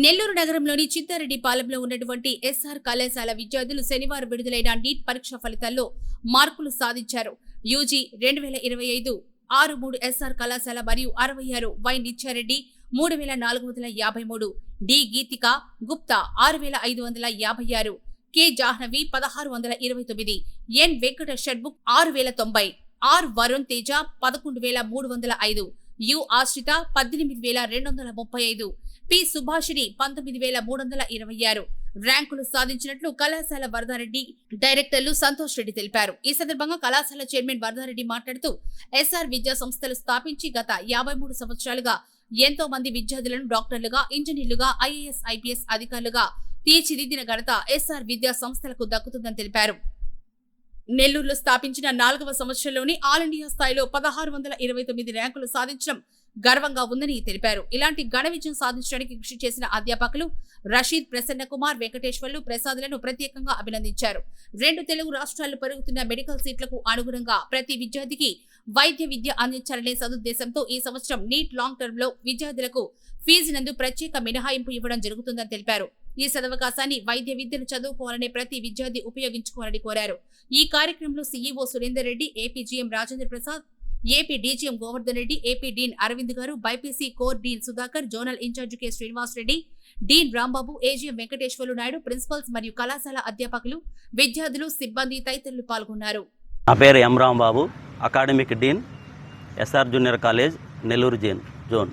నెల్లూరు నగరంలోని చిత్తారెడ్డిపాలెంలో ఉన్నటువంటి ఎస్ఆర్ కళాశాల విద్యార్థులు శనివారం విడుదలైన నీట్ పరీక్ష ఫలితాల్లో మార్కులు సాధించారు. యూజీ 2025 63 ఎస్ఆర్ కళాశాల మరియు 66 Y Nithya Reddy 3453, D Geethika Gupta 6556, K Jahnavi 1629, N Venkata షడ్బుక్ 6090, R Varun Teja 11305, U Ashritha 18235, P Subhashini 19326 ర్యాంకులు సాధించినట్లు కళాశాల వరదారెడ్డి డైరెక్టర్లు సంతోష్ రెడ్డి తెలిపారు. ఈ సందర్భంగా కళాశాల చైర్మన్ వరదారెడ్డి మాట్లాడుతూ ఎస్ఆర్ విద్యా సంస్థలు స్థాపించి గత 53 సంవత్సరాలుగా ఎంతో మంది విద్యార్థులను డాక్టర్లుగా, ఇంజనీర్లుగా, ఐఏఎస్, ఐపీఎస్ అధికారులుగా తీర్చిదిద్దిన ఘనత ఎస్ఆర్ విద్యా సంస్థలకు దక్కుతుందని తెలిపారు. నెల్లూరులో స్థాపించిన 4వ సంవత్సరంలోని ఆల్ ఇండియా స్థాయిలో 1629 ర్యాంకులు సాధించడం గర్వంగా ఉందని తెలిపారు. ఇలాంటి ఘన విజయం సాధించడానికి కృషి చేసిన అధ్యాపకులు రషీద్, ప్రసన్న కుమార్, వెంకటేశ్వర్లు, ప్రసాద్లను ప్రత్యేకంగా అభినందించారు. 2 తెలుగు రాష్ట్రాల్లో పెరుగుతున్న మెడికల్ సీట్లకు అనుగుణంగా ప్రతి విద్యార్థికి వైద్య విద్య అందించాలనే సదుద్దేశంతో ఈ సంవత్సరం నీట్ లాంగ్ టర్మ్ లో విద్యార్థులకు ఫీజు నందు ప్రత్యేక మినహాయింపు ఇవ్వడం జరుగుతుందని తెలిపారు. ఈ సదవకాశాన్ని వైద్య విద్యను చదువుకోవాలనే ప్రతి విద్యార్థి ఉపయోగించుకోవాలని కోరారు. ఈ కార్యక్రమంలో CEO Surender Reddy, AP GM Rajendra Prasad, AP DGM Govardhan Reddy, AP dean Aravind garu, BiPC core dean Sudhakar, zonal incharge K Srinivas Reddy, dean Rambabu, AGM Venkateswarlu Naidu, principals మరియు కళాశాల అధ్యాపకులు, విద్యార్థులు, సిబ్బంది తదితరులు పాల్గొన్నారు. నా పేరు M Rambabu, academic dean, SR junior college, Nellore zone.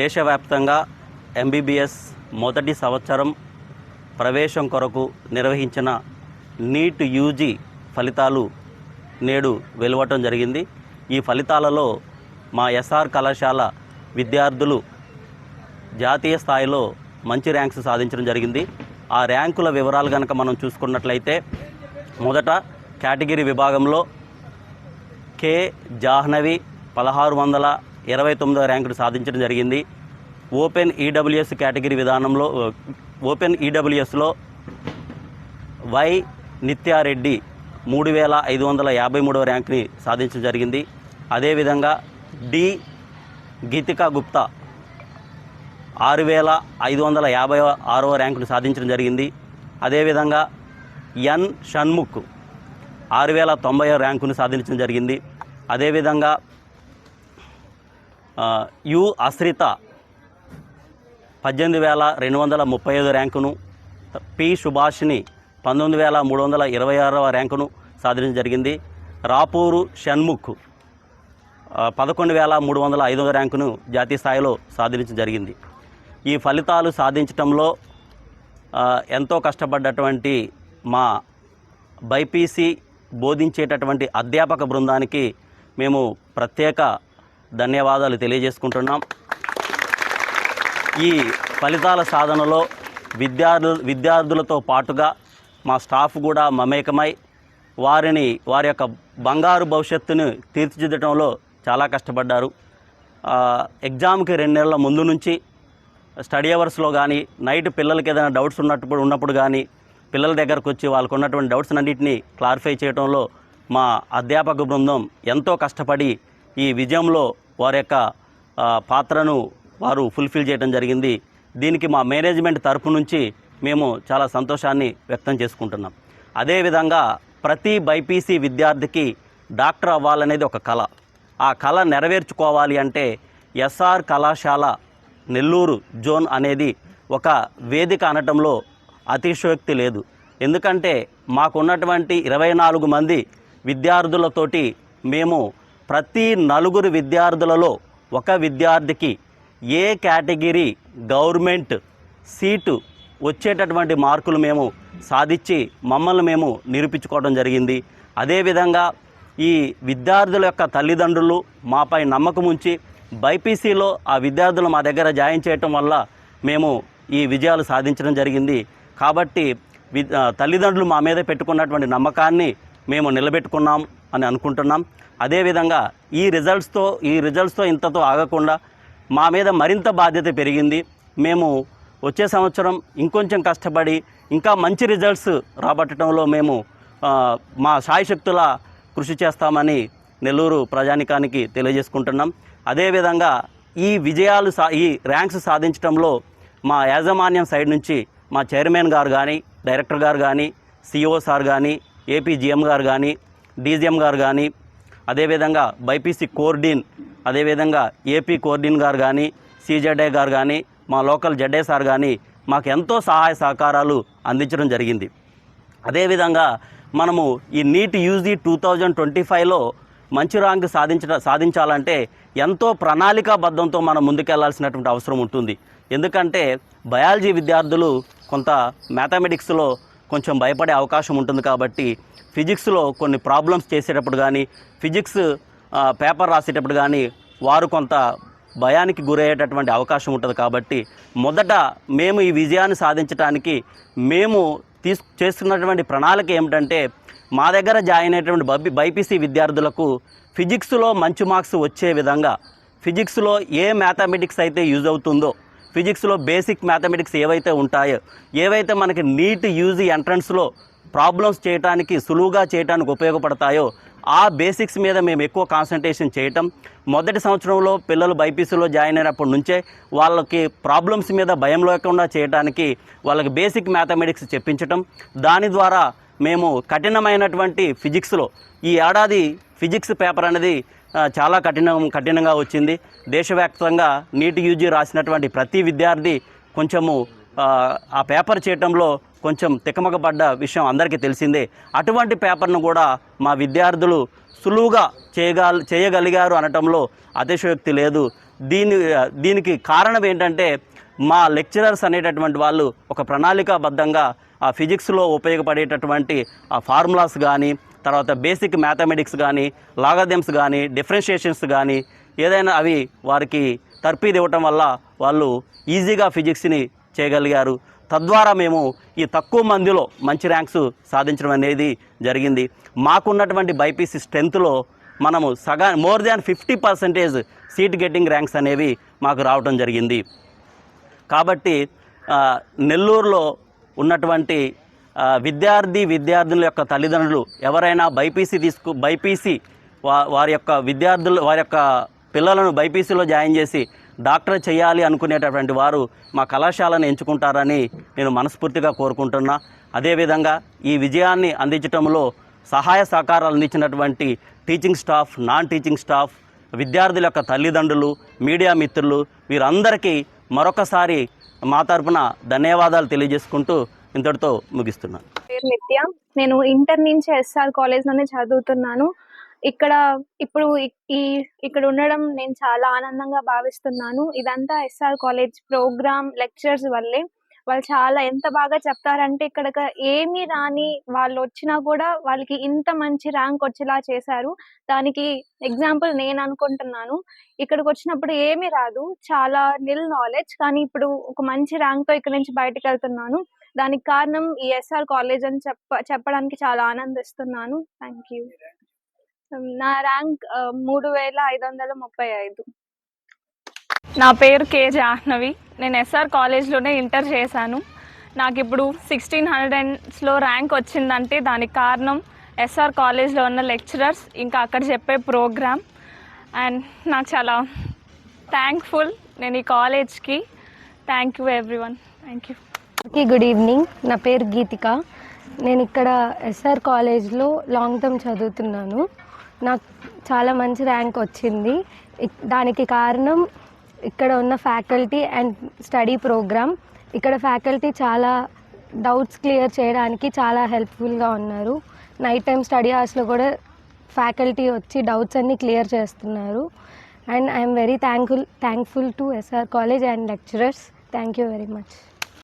దేశవ్యాప్తంగా ఎంబీబీఎస్ మొదటి సంవత్సరం ప్రవేశం కొరకు నిర్వహించిన నీట్ యూజీ ఫలితాలు నేడు వెలువటం జరిగింది. ఈ ఫలితాలలో మా ఎస్ఆర్ కళాశాల విద్యార్థులు జాతీయ స్థాయిలో మంచి ర్యాంక్స్ సాధించడం జరిగింది. ఆ ర్యాంకుల వివరాలు కనుక మనం చూసుకున్నట్లయితే, మొదట కేటగిరీ విభాగంలో కె జాహ్నవి 1629 ర్యాంకులు సాధించడం జరిగింది. ఓపెన్ ఈడబ్ల్యూఎస్ కేటగిరీ విధానంలో ఓపెన్ ఈడబ్ల్యూఎస్లో వై నిత్యారెడ్డి 3553 ర్యాంక్ని సాధించడం జరిగింది. అదేవిధంగా డి గీతిక గుప్తా 6556 ర్యాంకును సాధించడం జరిగింది. అదేవిధంగా ఎన్ షణ్ముఖ్ 6090 ర్యాంకును సాధించడం జరిగింది. అదేవిధంగా యు ఆశ్రిత 18235 ర్యాంకును, పి సుభాషిని 19326 ర్యాంకును సాధించడం జరిగింది. రాపూరు షణ్ముఖ్ 11305 ర్యాంకును జాతీయ స్థాయిలో సాధించడం జరిగింది. ఈ ఫలితాలు సాధించడంలో ఎంతో కష్టపడ్డటువంటి మా బైపీసీ బోధించేటటువంటి అధ్యాపక బృందానికి మేము ప్రత్యేక ధన్యవాదాలు తెలియజేసుకుంటున్నాం. ఈ ఫలితాల సాధనలో విద్యార్థులతో పాటుగా మా స్టాఫ్ కూడా మమేకమై వారి యొక్క బంగారు భవిష్యత్తును తీర్చిదిద్దడంలో చాలా కష్టపడ్డారు. ఎగ్జామ్కి 2 నెలల ముందు నుంచి స్టడీ అవర్స్లో కానీ, నైట్ పిల్లలకి ఏదైనా డౌట్స్ ఉన్నప్పుడు కానీ పిల్లల దగ్గరకు వచ్చి వాళ్ళకు ఉన్నటువంటి డౌట్స్ అన్నింటినీ క్లారిఫై చేయడంలో మా అధ్యాపక బృందం ఎంతో కష్టపడి ఈ విజయంలో వారి యొక్క పాత్రను వారు ఫుల్ఫిల్ చేయడం జరిగింది. దీనికి మా మేనేజ్మెంట్ తరపు నుంచి మేము చాలా సంతోషాన్ని వ్యక్తం చేసుకుంటున్నాం. అదేవిధంగా ప్రతి బైపీసీ విద్యార్థికి డాక్టర్ అవ్వాలనేది ఒక కళ. ఆ కళ నెరవేర్చుకోవాలి అంటే ఎస్ఆర్ కళాశాల నెల్లూరు జోన్ అనేది ఒక వేదిక అనటంలో అతిశయోక్తి లేదు. ఎందుకంటే మాకున్నటువంటి 24 మంది విద్యార్థులతోటి మేము ప్రతి 4 విద్యార్థులలో ఒక విద్యార్థికి ఏ కేటగిరీ గవర్నమెంట్ సీటు వచ్చేటటువంటి మార్కులు మేము సాధించి మమ్మల్ని మేము నిరూపించుకోవడం జరిగింది. అదేవిధంగా ఈ విద్యార్థుల యొక్క తల్లిదండ్రులు మాపై నమ్మకం ఉంచి బైపీసీలో ఆ విద్యార్థులు మా దగ్గర జాయిన్ చేయటం వల్ల మేము ఈ విజయాలు సాధించడం జరిగింది. కాబట్టి తల్లిదండ్రులు మా మీద పెట్టుకున్నటువంటి నమ్మకాన్ని మేము నిలబెట్టుకున్నాం అని అనుకుంటున్నాం. అదేవిధంగా ఈ రిజల్ట్స్తో ఇంతతో ఆగకుండా మా మీద మరింత బాధ్యత పెరిగింది. మేము వచ్చే సంవత్సరం ఇంకొంచెం కష్టపడి ఇంకా మంచి రిజల్ట్స్ రాబట్టడంలో మేము మా శాయశక్తుల కృషి చేస్తామని నెల్లూరు ప్రజానికానికి తెలియజేసుకుంటున్నాం. అదేవిధంగా ఈ ర్యాంక్స్ సాధించడంలో మా యాజమాన్యం సైడ్ నుంచి మా చైర్మన్ గారు కానీ, డైరెక్టర్ గారు కానీ, సిఇఓ సార్ కానీ, ఏపీ జిఎం గారు కానీ, డీజీఎం గారు కానీ, అదేవిధంగా బైపీసీ కోర్డీన్, అదేవిధంగా ఏపీ కోర్డీన్ గారు కానీ, సిజెడ్ఏ గారు కానీ, మా లోకల్ జెడ్ఏ సార్ కానీ మాకు ఎంతో సహాయ సహకారాలు అందించడం జరిగింది. అదేవిధంగా మనము ఈ నీట్ యూజీ 2025లో మంచి ర్యాంక్ సాధించాలంటే ఎంతో ప్రణాళికాబద్ధంతో మనం ముందుకెళ్లాల్సినటువంటి అవసరం ఉంటుంది. ఎందుకంటే బయాలజీ విద్యార్థులు కొంత మ్యాథమెటిక్స్లో కొంచెం భయపడే అవకాశం ఉంటుంది. కాబట్టి ఫిజిక్స్లో కొన్ని ప్రాబ్లమ్స్ చేసేటప్పుడు కానీ, ఫిజిక్స్ పేపర్ రాసేటప్పుడు కానీ వారు కొంత భయానికి గురయ్యేటటువంటి అవకాశం ఉంటుంది. కాబట్టి మొదట మేము ఈ విజయాన్ని సాధించడానికి మేము చేస్తున్నటువంటి ప్రణాళిక ఏమిటంటే, మా దగ్గర జాయిన్ అయ్యేటువంటి బైపీసీ విద్యార్థులకు ఫిజిక్స్లో మంచి మార్క్స్ వచ్చే విధంగా, ఫిజిక్స్లో ఏ మ్యాథమెటిక్స్ అయితే యూజ్ అవుతుందో, ఫిజిక్స్లో బేసిక్ మ్యాథమెటిక్స్ ఏవైతే ఉంటాయో, ఏవైతే మనకి నీట్ యూజీ ఎంట్రన్స్లో ప్రాబ్లమ్స్ చేయడానికి సులువుగా చేయడానికి ఉపయోగపడతాయో ఆ బేసిక్స్ మీద మేము ఎక్కువ కాన్సన్ట్రేషన్ చేయటం. మొదటి సంవత్సరంలో పిల్లలు బైపీసీలో జాయిన్ అయినప్పటి నుంచే వాళ్ళకి ప్రాబ్లమ్స్ మీద భయం లేకుండా చేయడానికి వాళ్ళకి బేసిక్ మ్యాథమెటిక్స్ చెప్పించటం. దాని ద్వారా మేము కఠినమైనటువంటి ఫిజిక్స్లో ఈ ఏడాది ఫిజిక్స్ పేపర్ అనేది చాలా కఠినంగా వచ్చింది. దేశవ్యాప్తంగా నీట్ యూజీ రాసినటువంటి ప్రతి విద్యార్థి కొంచెము ఆ పేపర్ చేయటంలో కొంచెం తికమకపడ్డ విషయం అందరికీ తెలిసిందే. అటువంటి పేపర్ను కూడా మా విద్యార్థులు సులువుగా చేయగలిగారు అనటంలో అతిశయోక్తి లేదు. దీనికి కారణం ఏంటంటే మా లెక్చరర్స్ అనేటటువంటి వాళ్ళు ఒక ప్రణాళికాబద్ధంగా ఆ ఫిజిక్స్లో ఉపయోగపడేటటువంటి ఆ ఫార్ములాస్ కానీ, తర్వాత బేసిక్ మ్యాథమెటిక్స్ కానీ, లాగరిథమ్స్ కానీ, డిఫరెన్షియేషన్స్ కానీ ఏదైనా అవి వారికి తర్ఫీదు ఇవ్వటం వల్ల వాళ్ళు ఈజీగా ఫిజిక్స్ని చేయగలిగారు. తద్వారా మేము ఈ తక్కువ మందిలో మంచి ర్యాంక్స్ సాధించడం అనేది జరిగింది. మాకున్నటువంటి బైపీసీ స్ట్రెంత్లో మనము more than 50% seat getting ranks అనేవి మాకు రావడం జరిగింది. కాబట్టి నెల్లూరులో ఉన్నటువంటి విద్యార్థినుల యొక్క తల్లిదండ్రులు ఎవరైనా బైపీసీ వారి యొక్క పిల్లలను బైపీసీలో జాయిన్ చేసి డాక్టర్ చేయాలి అనుకునేటటువంటి వారు మా కళాశాలను ఎంచుకుంటారని నేను మనస్ఫూర్తిగా కోరుకుంటున్నా. అదేవిధంగా ఈ విజయాన్ని అందించడంలో సహాయ సహకారాలు అందించినటువంటి teaching staff, non teaching staff, విద్యార్థుల యొక్క తల్లిదండ్రులు, మీడియా మిత్రులు వీరందరికీ మరొకసారి మా తరపున ధన్యవాదాలు తెలియజేసుకుంటూ ఇంతటితో ముగిస్తున్నాను. పేరు నిత్య. నేను ఇంటర్ నుంచి ఎస్ఆర్ కాలేజ్లోనే చదువుతున్నాను. ఇక్కడ ఉండడం నేను చాలా ఆనందంగా భావిస్తున్నాను. ఇదంతా ఎస్ఆర్ కాలేజ్ ప్రోగ్రామ్ లెక్చర్స్ వల్లే. వాళ్ళు చాలా ఎంత బాగా చెప్తారంటే ఇక్కడ ఏమీ రాని వాళ్ళు వచ్చినా కూడా వాళ్ళకి ఇంత మంచి ర్యాంక్ వచ్చేలా చేశారు. దానికి ఎగ్జాంపుల్ నేను అనుకుంటున్నాను. ఇక్కడికి వచ్చినప్పుడు ఏమీ రాదు, చాలా నిల్ నాలెడ్జ్, కానీ ఇప్పుడు ఒక మంచి ర్యాంక్తో ఇక్కడ నుంచి బయటకు వెళ్తున్నాను. దానికి కారణం ఈ ఎస్ఆర్ కాలేజ్ అని చెప్పడానికి చాలా ఆనందిస్తున్నాను. Thank you. నా ర్యాంక్ 3535. నా పేరు కే జాహ్నవి. నేను ఎస్ఆర్ కాలేజ్లోనే ఇంటర్ చేశాను. నాకు ఇప్పుడు 1600లో ర్యాంక్ వచ్చిందంటే దానికి కారణం ఎస్ఆర్ కాలేజ్లో ఉన్న లెక్చరర్స్, ఇంకా అక్కడ చెప్పే ప్రోగ్రామ్. అండ్ నాకు చాలా థ్యాంక్ఫుల్ నేను ఈ కాలేజ్కి. Thank you everyone. Thank you. Good evening. నా పేరు గీతిక. నేను ఇక్కడ ఎస్ఆర్ కాలేజ్లో లాంగ్ టర్మ్ చదువుతున్నాను. నాకు చాలా మంచి ర్యాంక్ వచ్చింది. దానికి కారణం ఇక్కడ ఉన్న ఫ్యాకల్టీ అండ్ స్టడీ ప్రోగ్రామ్. ఇక్కడ ఫ్యాకల్టీ చాలా డౌట్స్ క్లియర్ చేయడానికి చాలా హెల్ప్ఫుల్గా ఉన్నారు. నైట్ టైం స్టడీ అవర్స్లో కూడా ఫ్యాకల్టీ వచ్చి డౌట్స్ అన్నీ క్లియర్ చేస్తున్నారు. And I'm very thankful to SR college and lecturers. Thank you very much.